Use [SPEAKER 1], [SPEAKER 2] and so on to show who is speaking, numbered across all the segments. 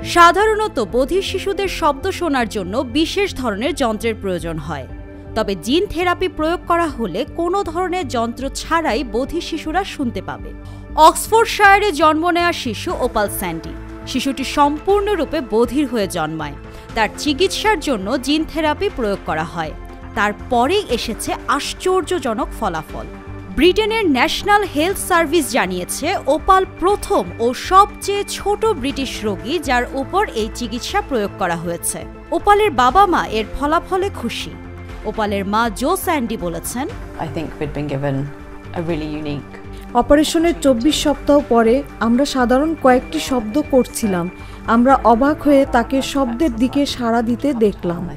[SPEAKER 1] সাধারণত বধির শিশুদের শব্দ শোনার জন্য বিশেষ ধরনের যন্ত্রের প্রয়োজন হয়। তবে জিন থেরাপি প্রয়োগ করা হলে কোনো ধরনের যন্ত্র ছাড়াই বধির শিশুরা শুনতে পাবে। অক্সফোর্ডশায়ারে জন্ম নেওয়া শিশু ওপাল স্যান্ডি। শিশুটি সম্পূর্ণরূপে বধির হয়ে জন্মায়। তার চিকিৎসার জন্য জিন থেরাপি প্রয়োগ করা হয়। তারপরেই এসেছে আশ্চর্যজনক ফলাফল। ব্রিটেনের ন্যাশনাল হেলথ সার্ভিস জানিয়েছে ওপাল প্রথম ও সবচেয়ে ছোট ব্রিটিশ রোগী যার উপর এই চিকিৎসা প্রয়োগ করা হয়েছে। ওপালের বাবা মা এর ফলাফলে খুশি। ওপালের মা জো স্যান্ডি বলেছেন,
[SPEAKER 2] অপারেশনের 24 সপ্তাহ পরে আমরা সাধারণ কয়েকটি শব্দ করছিলাম। আমরা অবাক হয়ে তাকে শব্দের দিকে সাড়া দিতে দেখলাম।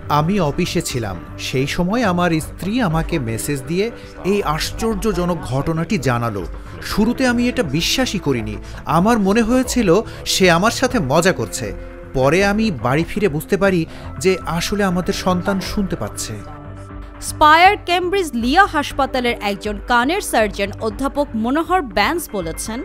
[SPEAKER 3] আমি অফিসে ছিলাম। সেই সময় আমার স্ত্রী আমাকে মেসেজ দিয়ে এই আশ্চর্যজনক ঘটনাটি জানালো। শুরুতে আমি এটা বিশ্বাসই করিনি। আমার মনে হয়েছিল সে আমার সাথে মজা করছে। পরে আমি বাড়ি ফিরে বুঝতে পারি যে আসলে আমাদের সন্তান শুনতে পাচ্ছে।
[SPEAKER 1] স্পায়ার কেমব্রিজ লিয়া হাসপাতালের একজন কানের সার্জন অধ্যাপক মনোহর ব্যান্স বলেছেন,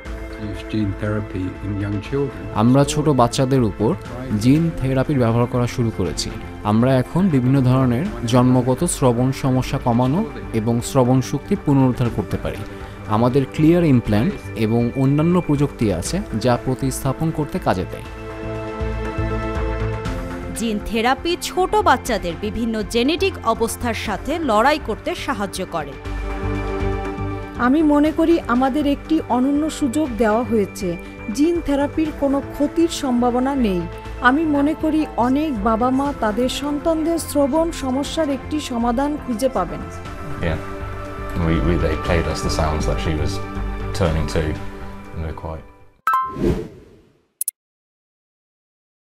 [SPEAKER 4] আমরা ছোট বাচ্চাদের উপর জিন থেরাপির ব্যবহার করা শুরু করেছি। আমরা এখন বিভিন্ন ধরনের জন্মগত শ্রবণ সমস্যা কমানো এবং শ্রবণ শক্তি পুনরুদ্ধার করতে পারি। আমাদের ক্লিয়ার ইমপ্ল্যান্ট এবং অন্যান্য প্রযুক্তি আছে যা প্রতিস্থাপন করতে কাজে দেয়।
[SPEAKER 1] জিন থেরাপি ছোট বাচ্চাদের বিভিন্ন জেনেটিক অবস্থার সাথে লড়াই করতে সাহায্য করে।
[SPEAKER 2] আমি মনে করি আমাদের একটি অনন্য সুযোগ দেওয়া হয়েছে। জিন থেরাপির কোনো ক্ষতির সম্ভাবনা নেই। আমি মনে করি অনেক বাবা মা তাদের সন্তানদের শ্রবণ সমস্যার একটি সমাধান খুঁজে পাবেন।
[SPEAKER 5] They played us the sounds that she was turning to, and we're quite